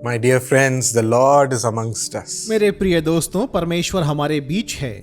My dear friends, the Lord is amongst us. मेरे प्रिय दोस्तों, परमेश्वर हमारे बीच है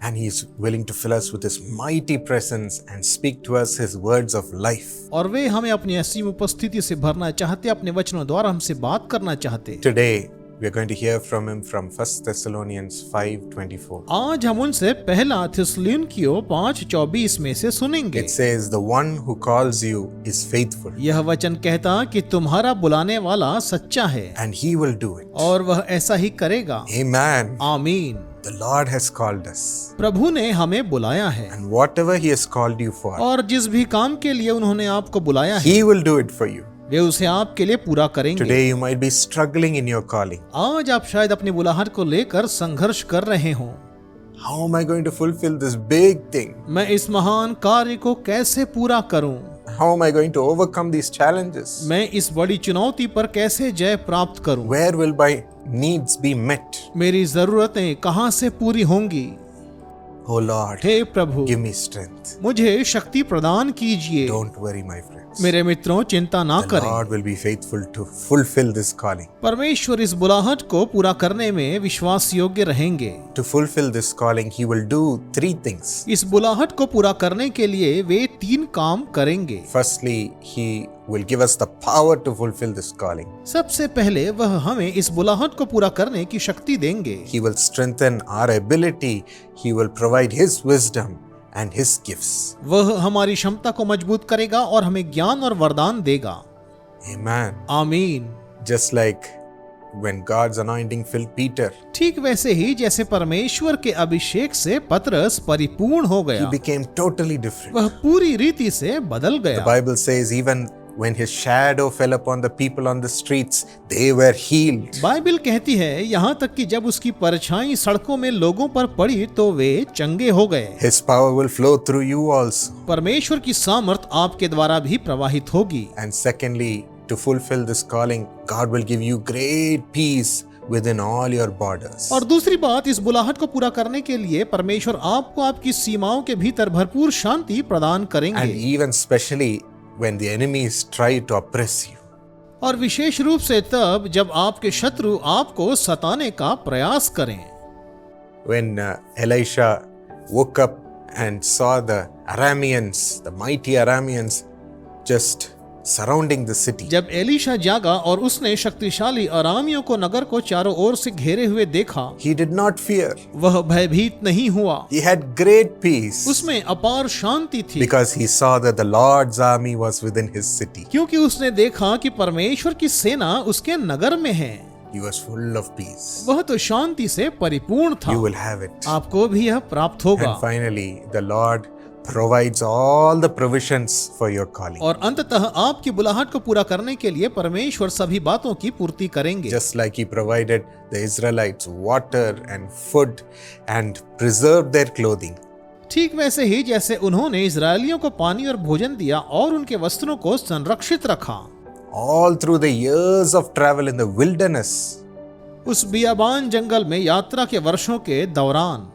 And He is willing to fill us with His mighty presence and speak to us His words of life. और वे हमें अपनी असीम उपस्थिति से भरना चाहते, अपने वचनों द्वारा हमसे बात करना चाहते। Today, we are going to hear from Him from 1 Thessalonians 5:24. आज हम उनसे पहला थिस्सलुनीकियों 5:24 में से सुनेंगे। It says, "The one who calls you is faithful, यह वचन कहता कि तुम्हारा बुलाने वाला सच्चा है and He will do it." और वह ऐसा ही करेगा। Amen. आमीन। The Lord has called us, प्रभु ने हमें बुलाया है and whatever He has called you for, और जिस भी काम के लिए उन्होंने आपको बुलाया है He will do it for you. वे उसे आपके लिए पूरा करेंगे। Today, you might be struggling in your calling. आज आप शायद अपनी बुलाहट को लेकर संघर्ष कर रहे हों। How am I going to fulfill this big thing? मैं इस महान कार्य को कैसे पूरा करूं? How am I going to overcome these challenges? मैं इस बड़ी चुनौती पर कैसे जय प्राप्त करूं? Where will my needs be met? मेरी जरूरतें कहां से पूरी होंगी? Oh Lord, हे प्रभु, give me strength. मुझे शक्ति प्रदान कीजिए। Don't worry, my friends. मेरे मित्रों, चिंता ना The करें। Lord will be faithful to fulfill this calling. परमेश्वर इस बुलाहट को पूरा करने में विश्वास योग्य रहेंगे। To fulfill this calling, He will do 3 things. इस बुलाहट को पूरा करने के लिए वे 3 काम करेंगे। Firstly, He will give us the power to fulfill this calling. सबसे पहले वह हमें इस बुलाहट को पूरा करने की शक्ति देंगे। He will strengthen our ability. He will provide His wisdom and His gifts. वह हमारी क्षमता को मजबूत करेगा और हमें ज्ञान और वरदान देगा। Amen. आमीन। Just like when God's anointing filled Peter, ठीक वैसे ही जैसे परमेश्वर के अभिषेक से पतरस परिपूर्ण हो he गया, became totally different. वह पूरी रीति से बदल The गया। Bible says even when his shadow fell upon the people on the streets, they were healed. Bible कहती है यहाँ तक कि जब उसकी परछाई सड़कों में लोगों पर पड़ी तो वे चंगे हो गए। His power will flow through you also. परमेश्वर की सामर्थ आपके द्वारा भी प्रवाहित होगी। And secondly, to fulfill this calling, God will give you great peace within all your borders. और दूसरी बात, इस बुलाहट को पूरा करने के लिए परमेश्वर आपको आपकी सीमाओं के भीतर भरपूर शांति प्रदान And करेंगे। even especially when the enemies try to oppress you. और विशेष रूप से तब जब आपके शत्रु आपको सताने का प्रयास करें। When Elisha woke up and saw the Arameans, the mighty Arameans, just surrounding the city, जब एलीशा जागा और उसने शक्तिशाली अरामियों को नगर को चारों ओर से घेरे हुए देखा, he did not fear. वह भयभीत नहीं हुआ। He had great peace उसमें अपार शांति थी, because he saw that the Lord's army was within his city. क्योंकि उसने देखा कि परमेश्वर की सेना उसके नगर में है। He was full of peace. वह तो शांति से परिपूर्ण था। You will have it. आपको भी यह प्राप्त होगा। And finally, the Lord provides all the provisions for your calling. और अंततः आपकी बुलाहट को पूरा करने के लिए परमेश्वर सभी बातों की पूर्ति करेंगे। Just like He provided the Israelites water and food and preserved their clothing. ठीक वैसे ही जैसे उन्होंने इजरायलियों को पानी और भोजन दिया और उनके वस्त्रों को संरक्षित रखा। All through the years of travel in the wilderness, उस बियाबान जंगल में यात्रा के वर्षों के दौरान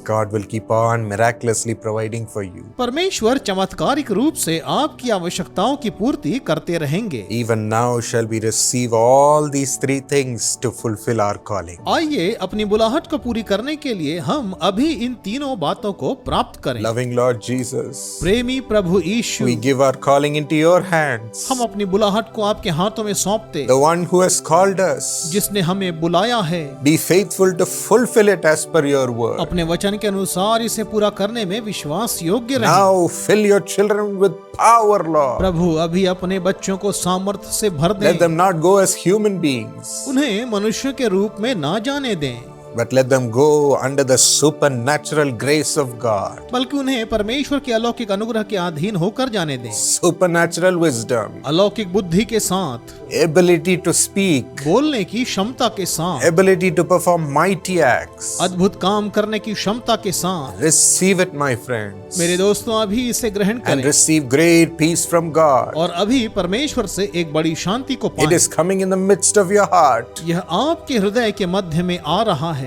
God will keep on miraculously providing for you. परमेश्वर चमत्कारिक रूप से आपकी आवश्यकताओं की पूर्ति करते रहेंगे। Even now shall we receive all these 3 things to fulfill our calling. आइए अपनी बुलाहट को पूरी करने के लिए हम अभी इन तीनों बातों को प्राप्त करें। Loving Lord Jesus, प्रेमी प्रभु यीशु, we give our calling into your hands. हम अपनी बुलाहट को आपके हाथों में सौंपते, The one who has called us, जिसने हमें बुलाया है, be faithful to fulfill it as per your word. अपने वचन के अनुसार इसे पूरा करने में विश्वास योग्य रहे। Now fill your children with power, Lord. प्रभु अभी अपने बच्चों को सामर्थ्य से भर Let दें, them not go as human beings, उन्हें मनुष्य के रूप में ना जाने दें, but let them go under the supernatural grace of God. बल्कि उन्हें परमेश्वर के अलौकिक अनुग्रह के अधीन होकर जाने दें। Supernatural wisdom, अलौकिक बुद्धि के साथ, ability to speak, बोलने की क्षमता के साथ, ability to perform mighty acts. अद्भुत काम करने की क्षमता के साथ। Receive it, my friends, मेरे दोस्तों, अभी इसे ग्रहण and करें receive great peace from God. और अभी परमेश्वर से एक बड़ी शांति को It पाएं। is coming in the midst of your heart. यह आपके हृदय के मध्य में आ रहा है।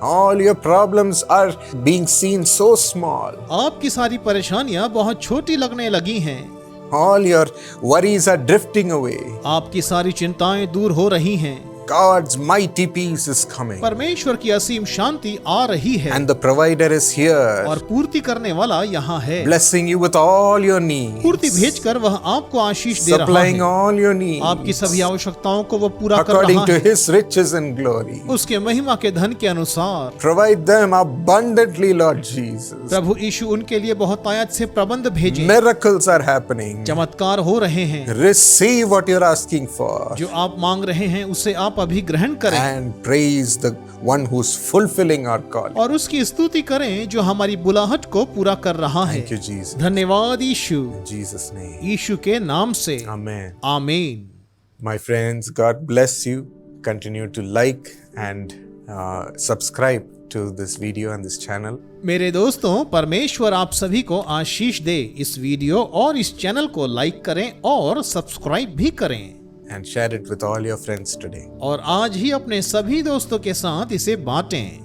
All your problems are being seen so small. आपकी सारी परेशानियां बहुत छोटी लगने लगी हैं। All your worries are drifting away. आपकी सारी चिंताएं दूर हो रही हैं। God's mighty peace is coming. परमेश्वर की असीम शांति आ रही है And the provider is here, और पूर्ति करने वाला यहाँ है। blessing you with all your needs, पूर्ति भेजकर वह आपको आशीष दे रहा supplying है। all your needs आपकी सभी आवश्यकताओं को वह पूरा कर according रहा to है his riches and glory. उसके महिमा के धन के अनुसार। Provide them abundantly, Lord Jesus. प्रभु यीशु उनके लिए बहुतायत से प्रबंध भेजे। Miracles are happening. चमत्कार हो रहे हैं। Receive what you're asking for जो आप मांग रहे हैं उसे आप अभी ग्रहण करें and praise the one who's fulfilling our call. और उसकी स्तुति करें जो हमारी बुलाहट को पूरा कर रहा है। Thank you, Jesus. धन्यवाद यीशु। In Jesus' name. यीशु के नाम से Amen. आमीन। My friends, God bless you. Continue to like and subscribe to this video and this channel. मेरे दोस्तों, परमेश्वर आप सभी को आशीष दे। इस वीडियो और इस चैनल को लाइक करें और सब्सक्राइब भी करें And share it with all your friends today. और आज ही अपने सभी दोस्तों के साथ इसे बांटें।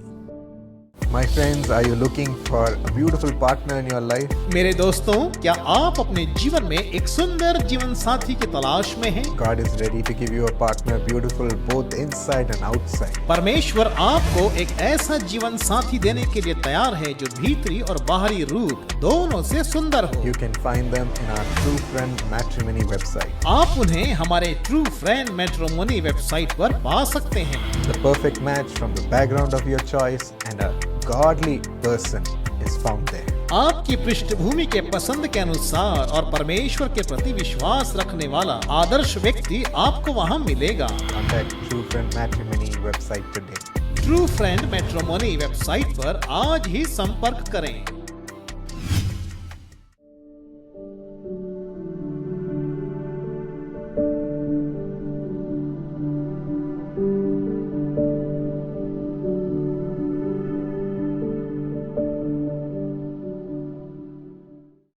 My friends, are you looking for a beautiful partner in your life? मेरे दोस्तों, क्या आप अपने जीवन में एक सुंदर जीवन साथी की तलाश में हैं? God is ready to give you a partner beautiful both inside and outside. परमेश्वर आपको एक ऐसा जीवन साथी देने के लिए तैयार है जो भीतरी और बाहरी रूप दोनों से सुंदर हो। You can find them in our True Friend Matrimony website. आप उन्हें हमारे ट्रू फ्रेंड मैट्रिमोनी वेबसाइट पर पा सकते हैं। The perfect match from the background of your choice and a godly person is found there. आपकी पृष्ठभूमि के पसंद के अनुसार और परमेश्वर के प्रति विश्वास रखने वाला आदर्श व्यक्ति आपको वहां मिलेगा। Contact True Friend Matrimony website today. True friend matrimony website पर आज ही संपर्क करें।